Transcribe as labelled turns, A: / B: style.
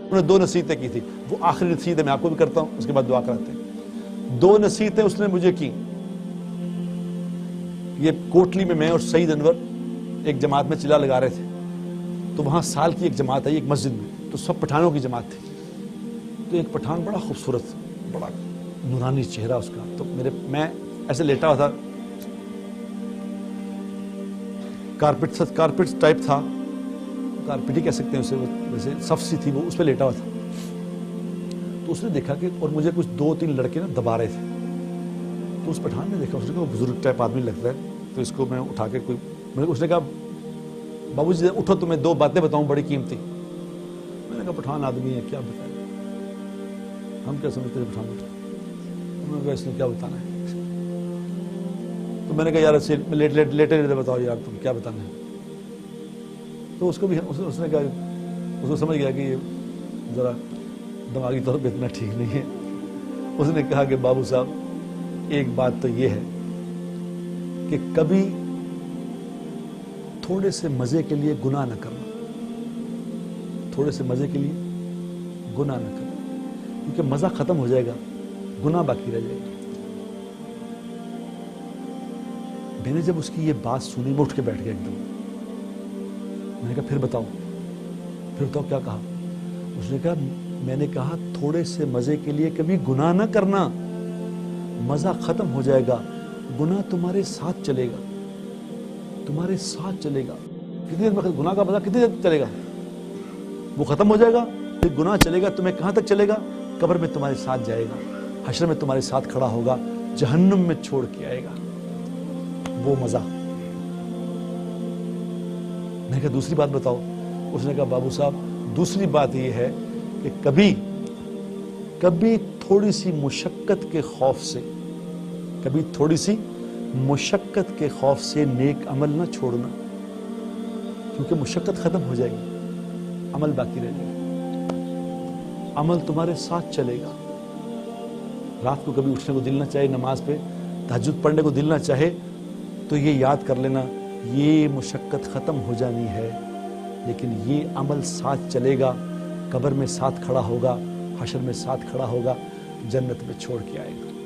A: انہوں نے 2 نصیحتیں کی تھی، وہ آخری نصیحت میں آپ کو بھی کرتا ہوں، اس کے بعد دعا کراتے ہیں۔ 2 نصیحتیں اس نے مجھے کی۔ یہ کوٹلی میں میں اور سعید انور ایک جماعت میں چلا لگا رہے تھے، تو وہاں سال کی ایک جماعت آئی ایک مسجد میں، تو سب پٹھانوں کی جماعت تھی۔ تو ایک پٹھان بڑا خوبصورت، بڑا نورانی چہرہ اس کا، تو میں ایسے لیٹا ہوا تھا، کارپٹ ٹائپ تھا، کارپٹ ہی کہہ سکتے ہیں اسے، ویسے صف سی تھی، وہ اس پہ لیٹا ہوا تھا۔ تو اس نے دیکھا کہ اور مجھے کچھ 2-3 لڑکے نا دبا رہے تھے، تو اس پٹھان نے دیکھا، اس نے کہا بزرگ ٹائپ آدمی لگتا ہے، تو اس کو میں اٹھا کے اس نے کہا بابو جی اٹھو، تمہیں 2 باتیں بتاؤں بڑی قیمتی۔ میں نے کہا پٹھان آدمی ہے، کیا بتائیں، ہم کیا سمجھتے ہیں پٹھان اٹھا، انہوں نے کہا اس نے کیا بتانا ہے۔ تو میں نے کہا یار لیٹے بتاؤ یار تم کیا بتانا ہے۔ تو اس کو بھی اس نے کہا، اس کو سمجھ گیا کہ یہ ذرا دماغی طور پہ اتنا ٹھیک نہیں ہے۔ اس نے کہا کہ بابو صاحب ایک بات تو یہ ہے کہ کبھی تھوڑے سے مزے کے لیے گناہ نہ کرنا، تھوڑے سے مزے کے لیے گناہ نہ کرنا، کیونکہ مزہ ختم ہو جائے گا، گناہ باقی رہ جائے گا۔ میں نے جب اس کی یہ بات سنی میں اٹھ کے بیٹھ گیا ایک دم۔ میں نے کہا پھر بتاؤ کیا کہا؟ اس نے کہا میں نے کہا تھوڑے سے مزے کے لیے کبھی گناہ نہ کرنا، مزہ ختم ہو جائے گا، گناہ تمہارے ساتھ چلے گا، تمہارے ساتھ چلے گا۔ کتنی دیر میں گناہ کا مزہ کتنی دیر چلے گا؟ وہ ختم ہو جائے گا، پھر گناہ چلے گا، تمہیں کہاں تک چلے گا؟ قبر میں تمہارے ساتھ جائے گا، حشر میں تمہارے ساتھ کھڑا ہوگا، جہنم میں چھوڑ کے آئے گا وہ مزہ۔ میں نے کہا دوسری بات بتاؤ؟ اس نے کہا بابو صاحب دوسری بات یہ ہے کہ کبھی تھوڑی سی مشقت کے خوف سے، کبھی تھوڑی سی مشقت کے خوف سے نیک عمل نہ چھوڑنا، کیونکہ مشقت ختم ہو جائے گی، عمل باقی رہ جائے گا، عمل تمہارے ساتھ چلے گا۔ رات کو کبھی اٹھنے کو دل نہ چاہے، نماز پہ تہجد پڑھنے کو دل نہ چاہے، تو یہ یاد کر لینا یہ مشقت ختم ہو جانی ہے، لیکن یہ عمل ساتھ چلے گا، قبر میں ساتھ کھڑا ہوگا، حشر میں ساتھ کھڑا ہوگا، جنت میں چھوڑ کے آئے گا۔